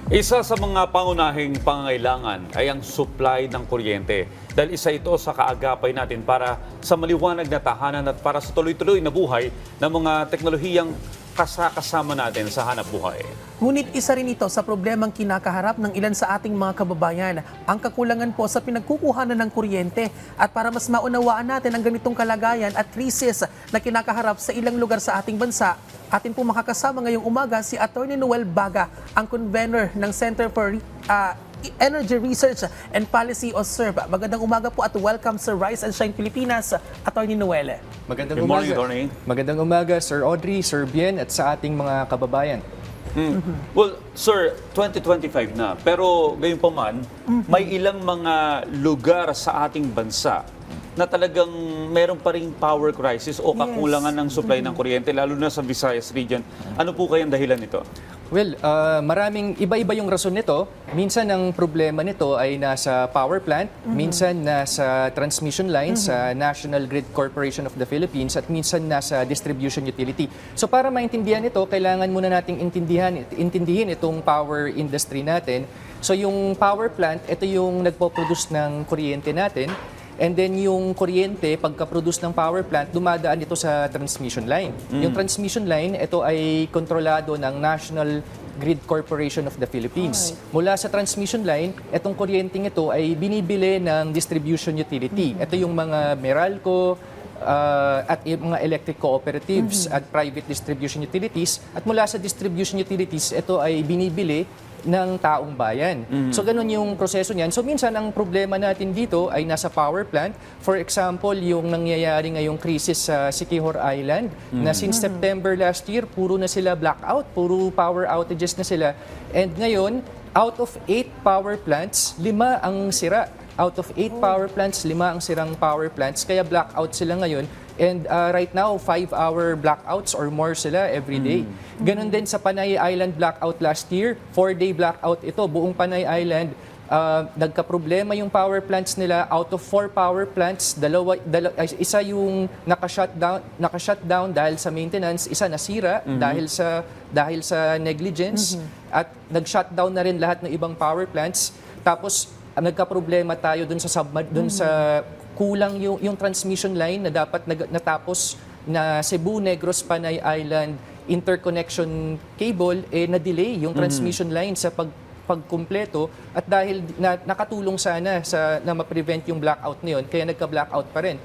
Isa sa mga pangunahing pangangailangan ay ang supply ng kuryente dahil isa ito sa kaagapay natin para sa maliwanag na tahanan at para sa tuloy-tuloy na buhay ng mga teknolohiyang kasama natin sa hanap buhay. Ngunit isa rin ito sa problemang kinakaharap ng ilan sa ating mga kababayan, ang kakulangan po sa pinagkukuhanan ng kuryente. At para mas maunawaan natin ang ganitong kalagayan at krisis na kinakaharap sa ilang lugar sa ating bansa, atin po makakasama ngayong umaga si Atty. Noel Baga, ang convener ng Center for Energy Research and Policy o CERP. Magandang umaga po at welcome sa Rise and Shine Pilipinas, Atty. Noel. Magandang Good morning, umaga. Atty. Magandang umaga, Sir Audrey, Sir Bien, at sa ating mga kababayan. Well, sir, 2025 na. Pero gayon pa man, may ilang mga lugar sa ating bansa na talagang meron pa ring power crisis o kakulangan ng supply ng kuryente, lalo na sa Visayas region. Ano po kayang dahilan nito? Well, maraming iba-iba yung rason nito. Minsan ang problema nito ay nasa power plant, minsan nasa transmission lines sa National Grid Corporation of the Philippines, at minsan nasa distribution utility. So para maintindihan ito, kailangan muna nating intindihin itong power industry natin. So yung power plant, ito yung nagpo-produce ng kuryente natin. And then yung kuryente, pagka-produce ng power plant, dumadaan ito sa transmission line. Yung transmission line, ito ay kontrolado ng National Grid Corporation of the Philippines. Mula sa transmission line, itong kuryenteng ito ay binibili ng distribution utility. Ito yung mga Meralco, at yung mga electric cooperatives at private distribution utilities. At mula sa distribution utilities, ito ay binibili ng taong bayan. So ganun yung proseso niyan. So minsan ang problema natin dito ay nasa power plant. For example, yung nangyayari ngayong krisis sa Siquijor Island na since September last year, puro na sila blackout, puro power outages na sila. And ngayon, out of 8 power plants, 5 ang sira. Out of 8 power plants, 5 ang sirang power plants, kaya blackout sila ngayon. And right now, 5-hour blackouts or more sila every day. Ganon din sa Panay Island blackout last year, 4-day blackout ito. Buong Panay Island, nagka-problema yung power plants nila. Out of 4 power plants, isa yung naka-shutdown dahil sa maintenance, isa nasira dahil sa negligence, at nag-shutdown na rin lahat ng ibang power plants. Tapos nagka-problema tayo dun sa kulang yung transmission line na dapat natapos na Cebu, Negros, Panay Island interconnection cable, na-delay yung transmission line sa pagkumpleto, at dahil nakatulong sana na ma-prevent yung blackout na yun, kaya nagka-blackout pa rin.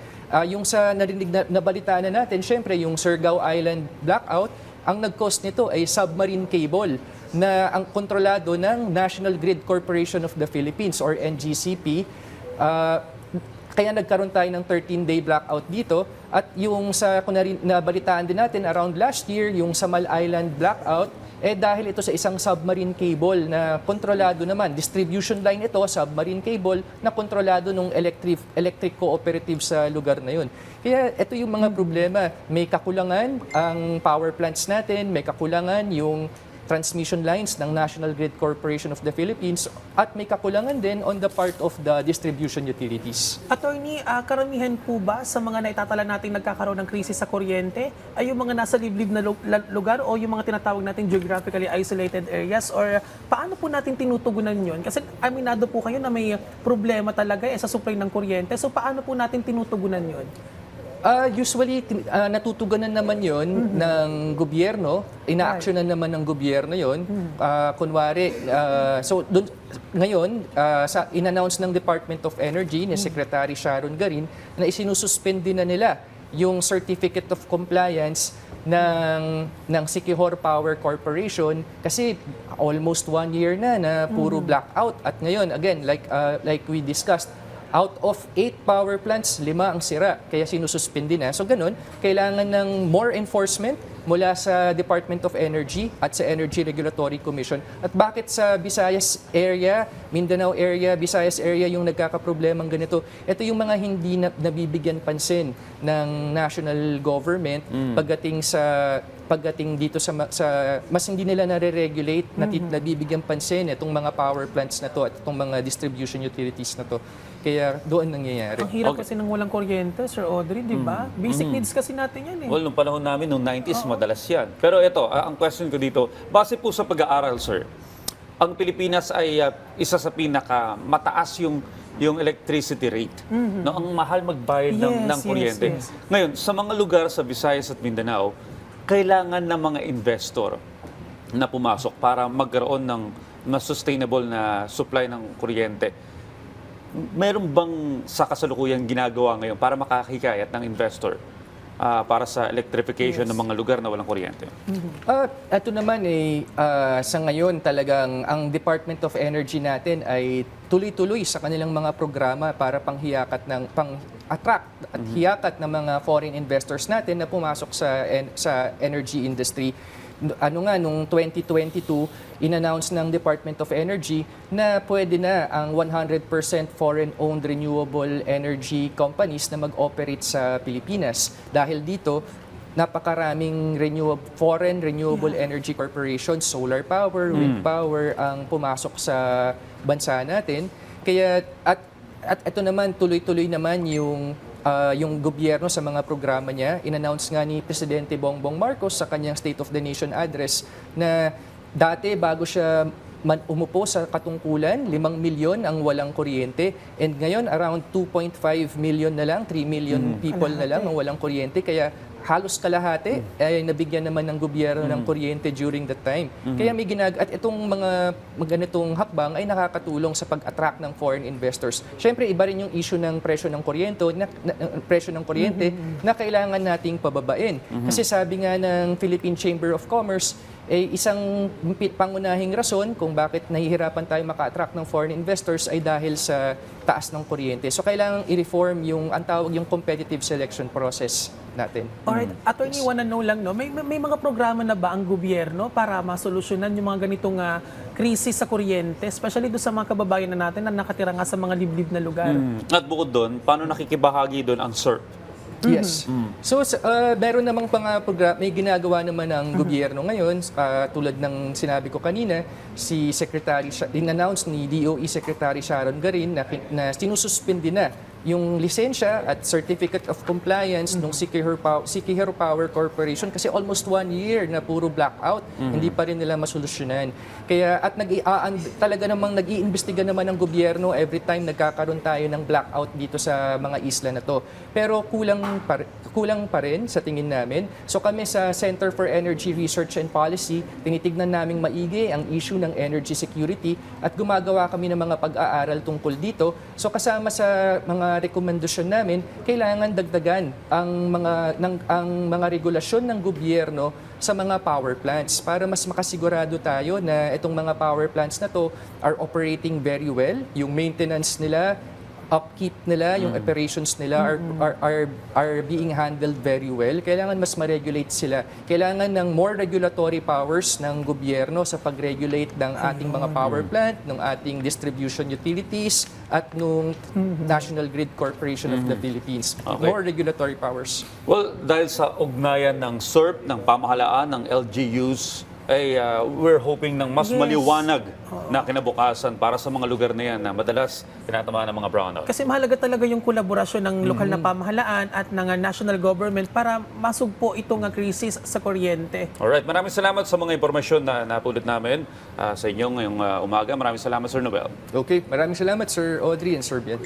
Yung sa narinig na balitaan na natin, syempre yung Surigao Island blackout, ang nag-cause nito ay submarine cable na ang kontrolado ng National Grid Corporation of the Philippines or NGCP. Kaya nagkaroon tayo ng 13-day blackout dito. At yung kung nabalitaan din natin around last year, yung Samal Island blackout, dahil ito sa isang submarine cable na kontrolado naman. Distribution line ito, submarine cable na kontrolado ng electric cooperative sa lugar na yun. Kaya ito yung mga problema. May kakulangan ang power plants natin, may kakulangan yung transmission lines ng National Grid Corporation of the Philippines, at may kakulangan din on the part of the distribution utilities. Attorney, karamihan po ba sa mga naitatala nating nagkakaroon ng krisis sa kuryente ay yung mga nasa liblib na lugar o yung mga tinatawag nating geographically isolated areas, or paano po natin tinutugunan yun? Kasi aminado po kayo na may problema talaga sa supply ng kuryente. So paano po natin tinutugunan yun? Usually, natutuganan naman yon ng gobyerno, ina-actionan naman ng gobyerno yon. Kunwari, ngayon, in-announce ng Department of Energy ni Secretary Sharon Garin na isinususpend din na nila yung Certificate of Compliance ng Siquijor Power Corporation kasi almost 1 year na puro blackout. At ngayon, again, like we discussed, out of 8 power plants, 5 ang sira, kaya sinususpindi na. So ganun, kailangan ng more enforcement mula sa Department of Energy at sa Energy Regulatory Commission. At bakit sa Visayas area, Mindanao area, Visayas area yung nagkakaproblemang ganito? Ito yung mga hindi nabibigyan pansin ng national government pagdating dito sa mas hindi nila nare-regulate, nabibigyan pansin itong mga power plants na to at itong mga distribution utilities na to. Kaya doon nangyayari. Ang hirap kasi ng walang kuryente, Sir Audrey, di ba? Basic needs kasi natin yan eh. Well, nung panahon namin, nung 90s, madalas yan. Pero ito, ang question ko dito, base po sa pag-aaral, sir, ang Pilipinas ay isa sa pinaka mataas yung electricity rate. No, ang mahal magbayad ng Yes, kuryente. yes. Ngayon, sa mga lugar sa Visayas at Mindanao, kailangan ng mga investor na pumasok para magkaroon ng mas sustainable na supply ng kuryente. Meron bang sa kasalukuyan ginagawa ngayon para makakahikayat ng investor para sa electrification ng mga lugar na walang kuryente? Ito naman sa ngayon talagang ang Department of Energy natin ay tuloy-tuloy sa kanilang mga programa para pang-attract at hiyakat ng mga foreign investors natin na pumasok sa energy industry. Nung 2022, in-announce ng Department of Energy na pwede na ang 100% foreign-owned renewable energy companies na mag-operate sa Pilipinas. Dahil dito, napakaraming foreign renewable energy corporations, solar power, wind power ang pumasok sa bansa natin. Kaya at ito naman tuloy-tuloy naman yung gobyerno sa mga programa niya. In-announce nga ni Presidente Bongbong Marcos sa kanyang State of the Nation address na dati bago siya umupo sa katungkulan, 5 milyon ang walang kuryente. And ngayon, around 2.5 million na lang, 3 million people na lang ang walang kuryente. Kaya halos kalahati ay nabigyan naman ng gobyerno ng kuryente during that time. Kaya may at itong mga ganitong hakbang ay nakakatulong sa pag-attract ng foreign investors. Siyempre, iba rin yung issue ng presyo ng kuryente na kailangan nating pababain. Kasi sabi nga ng Philippine Chamber of Commerce, isang pangunahing rason kung bakit nahihirapan tayo maka-attract ng foreign investors ay dahil sa taas ng kuryente. So kailangan i-reform yung competitive selection process natin. Alright, Attorney, wanna know lang, no? May mga programa na ba ang gobyerno para masolusyonan yung mga ganitong krisis sa kuryente, especially doon sa mga kababayan na natin na nakatira nga sa mga liblib na lugar? At bukod doon, paano nakikibahagi doon ang SERP? Yes. So, meron namang programa, may ginagawa naman ng gobyerno ngayon, tulad ng sinabi ko kanina, in-announce ni DOE Secretary Sharon Garin na sinususpindi na yung lisensya at certificate of compliance ng Siquijor Power Corporation kasi almost 1 year na puro blackout, hindi pa rin nila masolusyonan. Kaya talaga namang nag-iimbestiga naman ng gobyerno every time nagkakaroon tayo ng blackout dito sa mga isla na to. Pero kulang pa rin sa tingin namin. So kami sa Center for Energy Research and Policy, tinitignan naming maigi ang issue ng energy security at gumagawa kami ng mga pag-aaral tungkol dito. So kasama sa mga rekomendasyon namin, kailangan dagdagan ang mga regulasyon ng gobyerno sa mga power plants para mas makasigurado tayo na itong mga power plants na to are operating very well, yung maintenance nila, upkeep nila, yung operations nila are being handled very well. Kailangan mas ma-regulate sila. Kailangan ng more regulatory powers ng gobyerno sa pag-regulate ng ating mga power plant, ng ating distribution utilities, at nung National Grid Corporation of the Philippines. Okay. More regulatory powers. Well, dahil sa ugnayan ng SERP, ng pamahalaan, ng LGUs, ay we're hoping ng mas maliwanag na kinabukasan para sa mga lugar na yan na madalas tinatamaan ng mga brownout. Kasi mahalaga talaga yung kolaborasyon ng lokal na pamahalaan at ng national government para masugpo itong krisis sa kuryente. Alright, maraming salamat sa mga impormasyon na napulot namin sa inyo ngayong umaga. Maraming salamat, Sir Nobel. Okay, maraming salamat Sir Audrey and Sir Bian.